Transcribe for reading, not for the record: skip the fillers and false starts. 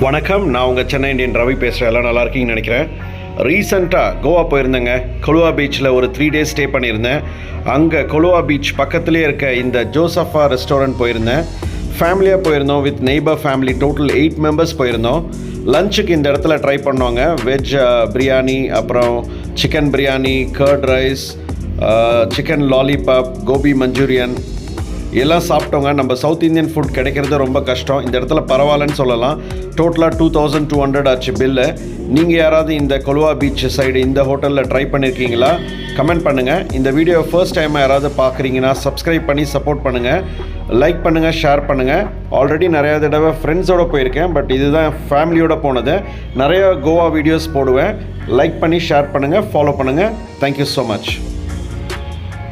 வணக்கம், நான் உங்கள் சென்னை இந்தியன் ரவி பேசுகிறேன். எல்லாம் நல்லா இருக்கீங்கன்னு நினைக்கிறேன். ரீசெண்டாக கோவா போயிருந்தேங்க. கொலுவா பீச்சில் ஒரு 3 days ஸ்டே பண்ணியிருந்தேன். அங்கே கொலுவா பீச் பக்கத்துலேயே இருக்க இந்த ஜோசஃபா ரெஸ்டாரண்ட் போயிருந்தேன். ஃபேமிலியாக போயிருந்தோம், with neighbour family. Total 8 members போயிருந்தோம். லஞ்சுக்கு இந்த இடத்துல ட்ரை பண்ணோங்க. வெஜ் பிரியாணி, அப்புறம் chicken biryani, curd rice, chicken lollipop, gobi Manchurian எல்லாம் சாப்பிட்டோங்க. நம்ம சவுத் இந்தியன் ஃபுட் கிடைக்கிறது ரொம்ப கஷ்டம். இந்த இடத்துல பரவாயில்லன்னு சொல்லலாம். டோட்டலாக 2200 ஆச்சு பில்லு. நீங்கள் யாராவது இந்த கொலுவா பீச் சைடு இந்த ஹோட்டலில் ட்ரை பண்ணியிருக்கீங்களா? கமெண்ட் பண்ணுங்கள். இந்த வீடியோ ஃபர்ஸ்ட் டைம் யாராவது பார்க்குறீங்கன்னா சப்ஸ்கிரைப் பண்ணி சப்போர்ட் பண்ணுங்கள், லைக் பண்ணுங்கள், ஷேர் பண்ணுங்கள். ஆல்ரெடி நிறையா தடவை ஃப்ரெண்ட்ஸோடு போயிருக்கேன், பட் இதுதான் ஃபேமிலியோடு போனது. நிறைய கோவா வீடியோஸ் போடுவேன். லைக் பண்ணி ஷேர் பண்ணுங்கள், ஃபாலோ பண்ணுங்கள். Thank you so much.